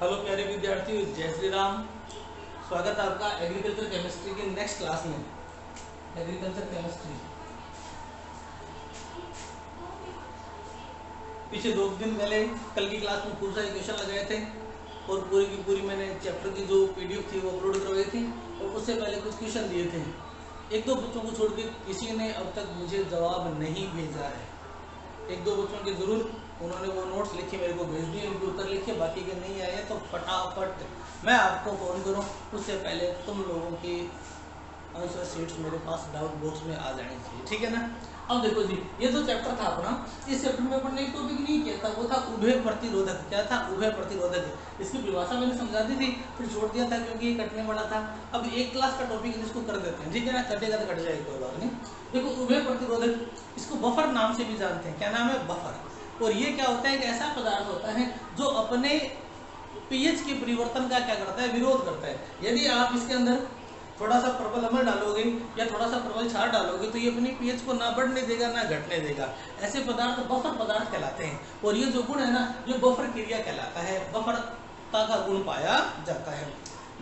Hello प्यारे विद्यार्थियों, जय श्री राम। स्वागत है आपका एग्रीकल्चर केमिस्ट्री के नेक्स्ट क्लास में। एग्रीकल्चर केमिस्ट्री पीछे 2 दिन पहले कल की क्लास में खूब सारे क्वेश्चन लगाए थे और पूरी की पूरी मैंने चैप्टर की जो पीडीएफ थी वो अपलोड करवाई थी और उससे पहले कुछ क्वेश्चन दिए थे। 1-2 बच्चों को छोड़ के किसी ने अब तक मुझे जवाब नहीं भेजा है। 1-2 बच्चों के जरूर उन्होंने वो नोट्स लिखे मेरे को भेज दिए, उनके उत्तर लिखे, बाकी के नहीं आए तो फटाफट मैं आपको फोन करूं उससे पहले तुम लोगों की आंसर शीट्स मेरे पास डाउट बॉक्स में आ जानी चाहिए, ठीक है ना। अब देखो जी, ये जो चैप्टर था अपना, इस चैप्टर में अपन ने एक टॉपिक नहीं किया था, वो था उभय प्रतिरोधक। क्या था? उभय प्रतिरोधक। इसकी परिभाषा मैंने समझा दी थी, फिर छोड़ दिया था क्योंकि ये कटने वाला था। अब एक क्लास का टॉपिक इसको कर देते हैं, ठीक है ना। कटेगा तो कट जाएगा, कोई बात नहीं। देखो, उभय प्रतिरोधक, इसको बफर नाम से भी जानते हैं। क्या नाम है? बफर। और ये क्या होता है? एक ऐसा पदार्थ होता है जो अपने पीएच के परिवर्तन का क्या करता है? विरोध करता है। यदि आप इसके अंदर थोड़ा सा प्रबल अम्ल डालोगे या थोड़ा सा प्रबल क्षार डालोगे तो ये अपनी पीएच को ना बढ़ने देगा ना घटने देगा। ऐसे पदार्थ बफर पदार्थ कहलाते हैं। और ये जो गुण है ना, ये बफर क्रिया कहलाता है, बफरता का गुण पाया जाता है।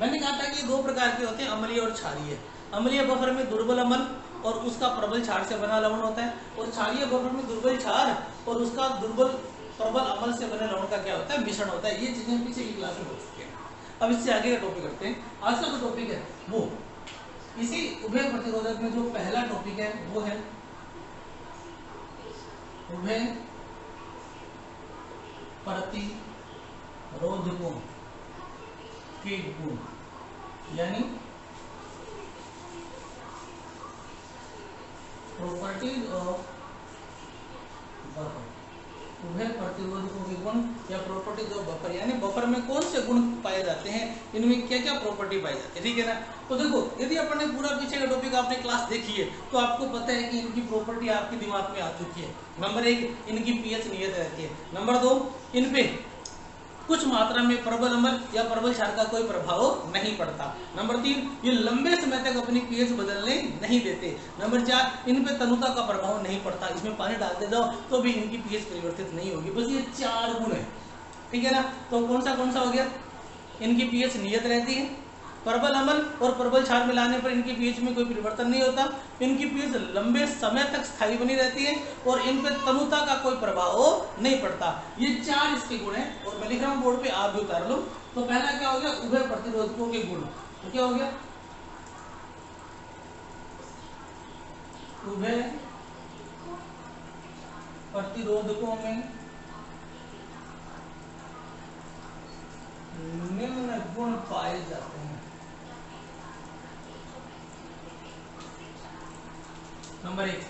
मैंने कहा था कि 2 प्रकार के होते हैं, अम्लीय और क्षारीय। अम्लीय बफर में दुर्बल अम्ल और उसका प्रबल क्षार से बना लवण होता है, और क्षारीय बफर में दुर्बल क्षार और उसका प्रबल अम्ल से बने लवण का क्या होता है? मिश्रण होता है। ये चीजें पीछे की क्लास में हो चुकी है। अब इससे आगे का टॉपिक करते हैं। आज का जो टॉपिक है वो इसी उभय प्रतिरोधक में जो पहला टॉपिक है वो है उभय प्रतिरोधकों के गुण, यानी प्रॉपर्टीज ऑफ बफर। उभय प्रतिरोधकों के गुण या प्रॉपर्टीज ऑफ बफर, यानी बफर में कौन से गुण पाए जाते हैं, इनमें क्या क्या प्रॉपर्टी पाई जाती है, ठीक है ना। तो देखो, यदि अपन ने पूरा पीछे का टॉपिक आपने क्लास देखी है तो आपको पता है कि इनकी प्रॉपर्टी आपके दिमाग में आ चुकी है। नंबर 1, इनकी पीएच नियत रहती है। नंबर 2, इन पे कुछ मात्रा में प्रबल अम्ल या प्रबल क्षार का कोई प्रभाव नहीं पड़ता। नंबर 3, ये लंबे समय तक अपनी पीएच बदलने नहीं देते। नंबर 4, इन पे तनुता का प्रभाव नहीं पड़ता। इसमें पानी डालते जाओ तो भी इनकी पीएच परिवर्तित नहीं होगी। बस ये 4 गुण है, ठीक है ना। तो कौन सा हो गया? इनकी पीएच नियत रहती है, प्रबल अम्ल और प्रबल क्षार मिलाने पर इनकी पीएच में कोई परिवर्तन नहीं होता, इनकी पीएच लंबे समय तक स्थायी बनी रहती है और इन पर तनुता का कोई प्रभाव नहीं पड़ता। ये 4 इसके गुण हैं और मैं लिख रहा हूं बोर्ड पे, आप भी उतार लो। तो पहला क्या हो गया? उभय प्रतिरोधकों के गुण। तो क्या हो गया? उभय प्रतिरोधकों में निम्न गुण पाए जाते हैं। नंबर 1,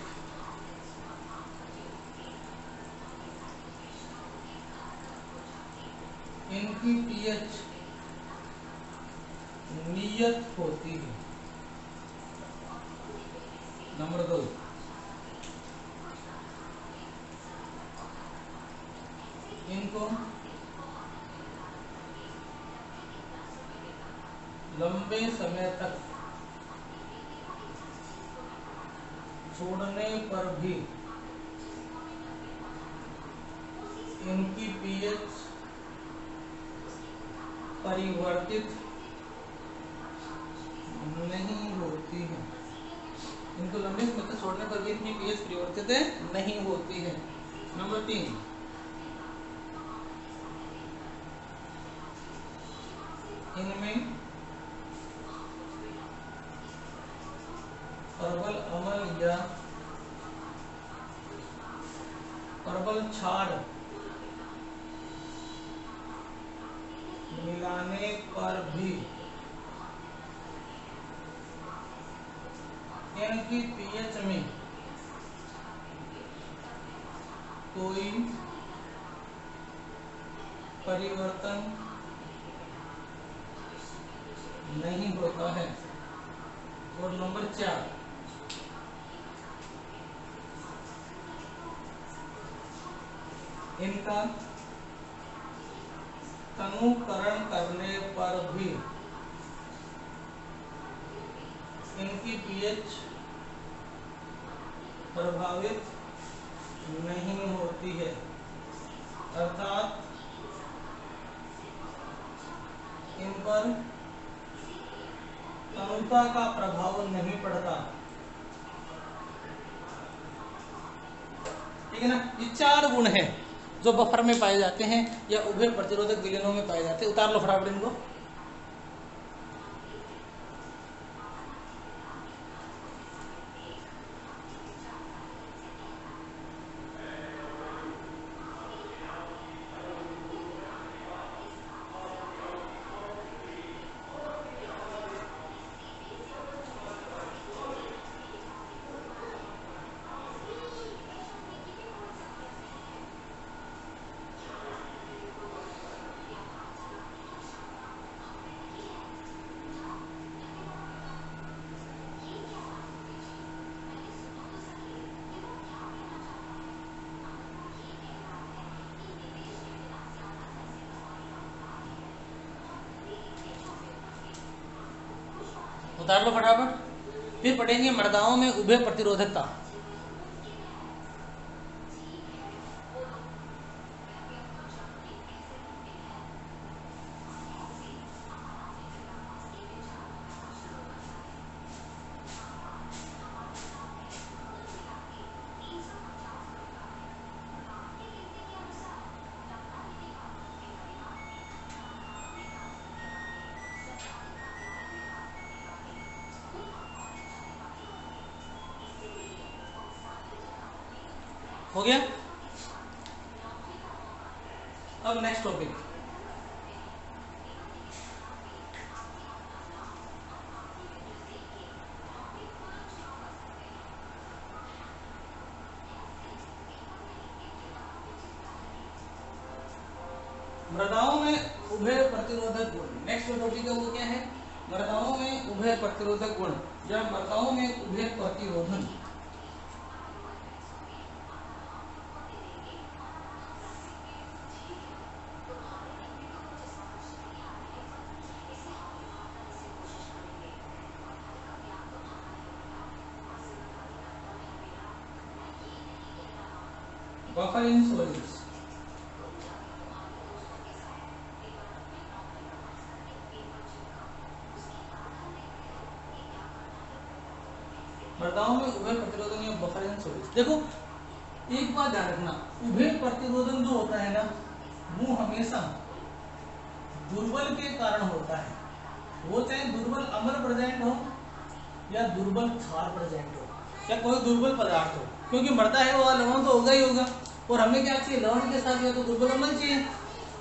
इनकी पीएच नियत होती है। नंबर 2, इनको लंबे समय तक छोड़ने पर भी इनकी पीएच परिवर्तित नहीं होती है। इनको लंबे समय तक छोड़ने पर भी इनकी पीएच परिवर्तित नहीं होती है। नंबर 3, इनमें प्रबल अम्ल या प्रबल क्षार मिलाने पर भी इनकी पीएच में कोई परिवर्तन नहीं होता है। और नंबर 4, इनका तनुकरण करने पर भी इनकी पीएच प्रभावित नहीं होती है, अर्थात इन पर तनुता का प्रभाव नहीं पड़ता। ठीक है ना। ये चार गुण हैं जो बफर में पाए जाते हैं या उभय प्रतिरोधक विलयनों में पाए जाते हैं। उतार लो फटाफट इनको। उतार लो फटाफट। फिर पढ़ेंगे मर्दाओं में उभय प्रतिरोधकता। हो गया। अब नेक्स्ट टॉपिक, मृदाओं में उभय प्रतिरोधक गुण। नेक्स्ट जो टॉपिक है वो क्या है? मृदाओं में उभय प्रतिरोधक गुण या मृदाओं में उभय प्रतिरोधन। Buffer in soils. मृदाओं में उभय प्रतिरोधन या बफर इन सॉइल्स। देखो एक बात ध्यान रखना, उभय प्रतिरोधन जो होता है ना वो हमेशा दुर्बल के कारण होता है। वो चाहे दुर्बल अम्ल प्रेजेंट हो या दुर्बल क्षार प्रेजेंट हो या कोई दुर्बल पदार्थ हो, क्योंकि मृदा है वो लवण तो होगा ही होगा। और हमें क्या चाहिए? लवण के साथ या तो दुर्बल अम्ल चाहिए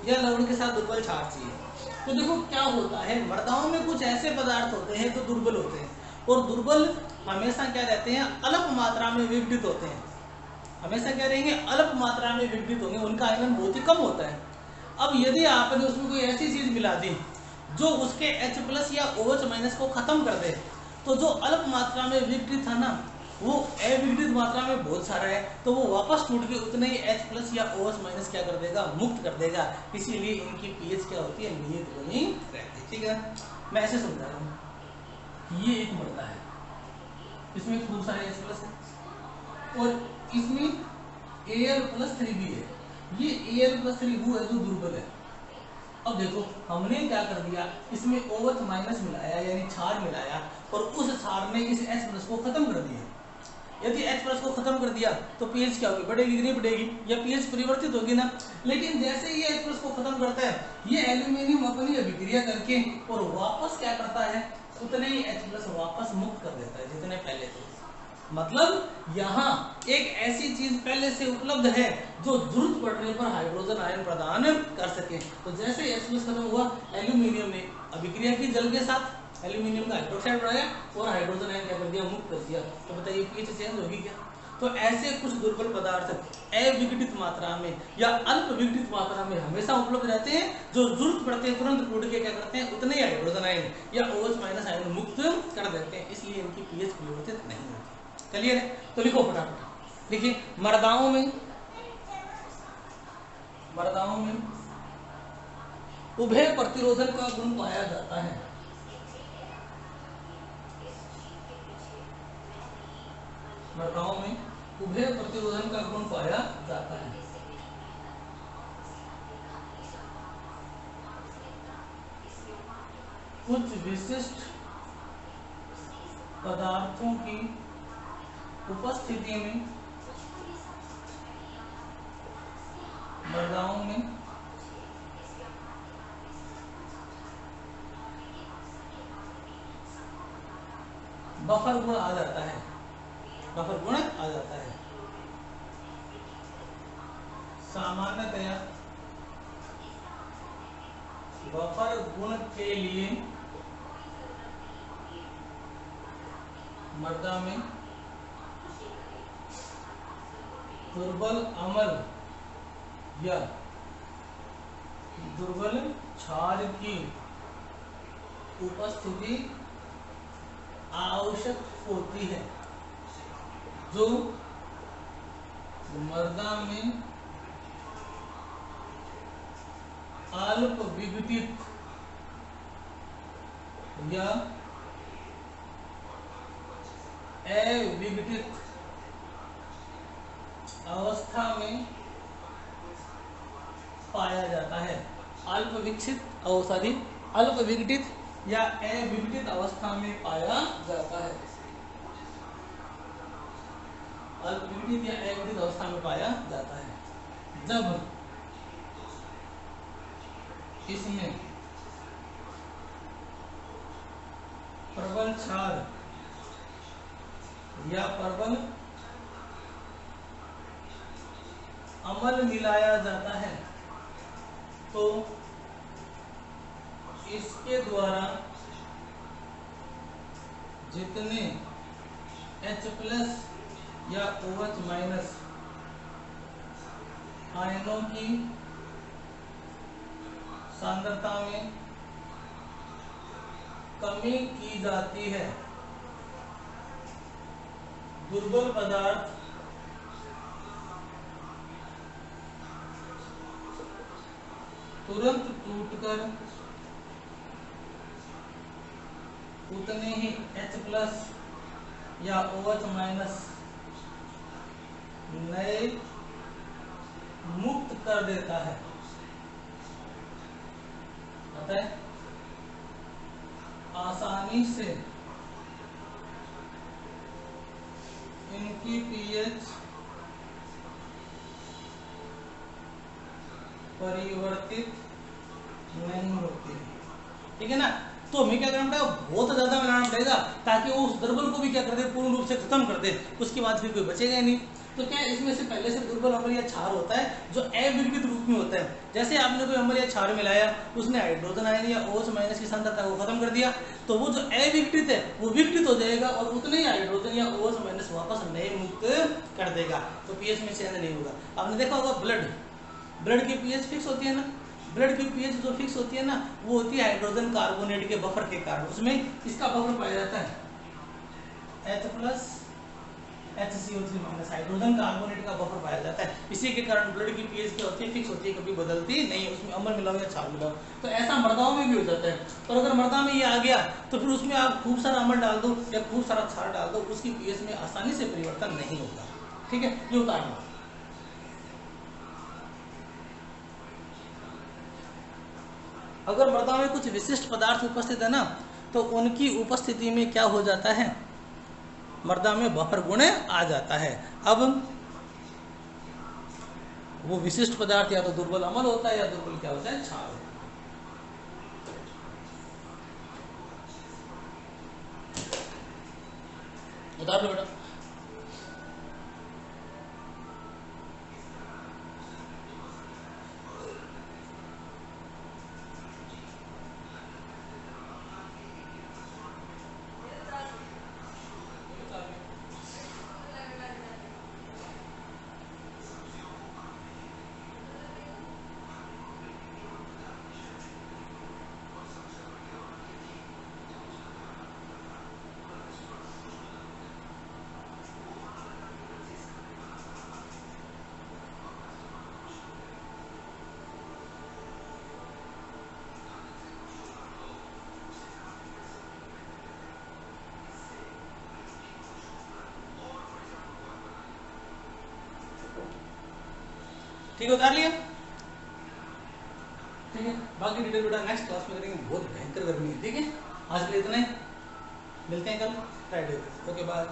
या लवण के साथ दुर्बल क्षार चाहिए। तो देखो क्या होता है, मृदाओं में कुछ ऐसे पदार्थ होते हैं जो दुर्बल होते हैं और दुर्बल हमेशा क्या रहते हैं? अल्प मात्रा में विघटित होते हैं। हमेशा क्या रहेंगे? अल्प मात्रा में विघटित होंगे, उनका आयतन बहुत ही कम होता है। अब यदि आपने उसमें कोई ऐसी चीज मिला दी जो उसके H+ या OH- को खत्म कर दे, तो जो अल्प मात्रा में विघटित था ना वो अविघटित मात्रा में बहुत सारा है, तो वो वापस टूट के उतने ही H+ या OH- क्या कर देगा? मुक्त कर देगा। इसीलिए इनकी pH क्या होती है? नियत बनी रहती है। ठीक है, मैं ऐसे समझा रहा हूँ। ये एक मृदा है, इसमें खूब सारे H+ है और इसमें Al+3 भी है। ये Al+3 वो है जो दुर्बल है। अब देखो हमने क्या कर दिया, इसमें OH- मिलाया यानी क्षार मिलाया और उस क्षार ने इस H+ को खत्म कर दिया। यदि H+ को खत्म कर दिया तो pH क्या होगी? बढ़ेगी कि नहीं बढ़ेगी? या pH परिवर्तित होगी ना। लेकिन जैसे ये H+ को खत्म करता है, ये एल्यूमिनियम अपनी अभिक्रिया करके और वापस क्या करता है? उतने ही H+ वापस मुक्त कर देता है जितने पहले थे। मतलब यहाँ एक ऐसी चीज पहले से उपलब्ध है जो जरूरत पड़ने पर हाइड्रोजन आयन प्रदान कर सके। तो जैसे H+ खत्म हुआ, एल्यूमिनियम ने अभिक्रिया की जल के साथ, एल्यूमिनियम का हाइड्रोक्साइड बनाया और हाइड्रोजन आयन क्या कर दिया? मुक्त कर दिया। तो बताइए pH चेंज होगी क्या? तो ऐसे कुछ दुर्बल पदार्थ अविघटित मात्रा में या अल्प विघटित मात्रा में हमेशा उपलब्ध रहते हैं, जो जरूरत पड़ते हैं तुरंत टूट के क्या करते हैं? उतने ही हाइड्रोजन आयन या OH- आयन मुक्त कर देते हैं। इसलिए इनकी pH परिवर्तित नहीं होती। क्लियर है? तो लिखो फटाफट। देखिए मृदाओं में उभय प्रतिरोधन का गुण पाया जाता है। मृदाओं में उभय प्रतिरोधन का गुण पाया जाता है। कुछ विशिष्ट पदार्थों की उपस्थिति में मृदाओं में बफर गुण आ जाता है, बफर गुण आ जाता है। सामान्यतया बफर गुण के लिए मृदा में दुर्बल अम्ल या दुर्बल क्षार की उपस्थिति आवश्यक होती है, जो मृदा में अल्प विघटित या अविघटित अवस्था में पाया जाता है। अल्प विकसित अवस्था, अल्प विघटित या अविघटित अवस्था में पाया जाता है। अल्प विघटित या अविघटित अवस्था में पाया जाता है। जब इसमें प्रबल क्षार या प्रबल अम्ल मिलाया जाता है तो इसके द्वारा जितने H+ या OH- आयनों की सांद्रता में कमी की जाती है, दुर्बल पदार्थ तुरंत टूटकर उतने ही H+ या OH- नए मुक्त कर देता है। अतः आसानी से इनकी pH परिवर्तित नहीं होती, ठीक है ना। तो हमें क्या करना पड़ेगा, बहुत ज्यादा मिलाना पड़ेगा ताकि वो उस दुर्बल को भी क्या कर दे, पूर्ण रूप से खत्म कर दे, उसके बाद फिर कोई बचेगा नहीं। तो क्या इसमें से पहले से दुर्बल अम्ल या क्षार होता है जो अविघटित रूप में होता है। जैसे आपने कोई अम्ल या क्षार मिलाया, उसने हाइड्रोजन आयन या OH- की सांद्रता को खत्म कर दिया, तो वो जो अविघटित है वो विघटित हो जाएगा और उतने ही हाइड्रोजन या OH- वापस नए मुक्त कर देगा, तो पीएच में चेंज नहीं होगा। आपने देखा होगा ब्लड की पीएच फिक्स होती है ना, ब्लड की पीएच जो फिक्स होती है ना, वो होती है हाइड्रोजन कार्बोनेट के बफर के कारण। उसमें इसका बफर पाया जाता है H+ HCO3- हाइड्रोजन कार्बोनेट का बफर पाया जाता है। इसी के कारण ब्लड की पीएच क्या होती है, फिक्स होती है, कभी बदलती नहीं। उसमें अम्ल मिलाओ या क्षार मिलाओ, तो ऐसा मृदाओं में भी हो जाता है। और अगर मृदा में ये आ गया तो फिर उसमें आप खूब सारा अम्ल डाल दो या खूब सारा क्षार डाल दो, उसकी पीएच में आसानी से परिवर्तन नहीं होगा, ठीक है। ये उतार लो। अगर मृदा में कुछ विशिष्ट पदार्थ उपस्थित है ना, तो उनकी उपस्थिति में क्या हो जाता है, मृदा में बफर गुण आ जाता है। अब वो विशिष्ट पदार्थ या तो दुर्बल अम्ल होता है या दुर्बल क्या होता है, क्षार होता है। उतार लो बेटा। ठीक है, उतार लिया। ठीक है, बाकी डिटेल बेटा नेक्स्ट क्लास में करेंगे, बहुत भयंकर गर्मी है। ठीक है, आज के लिए इतना ही, मिलते हैं कल फ्राइडे। Okay bye.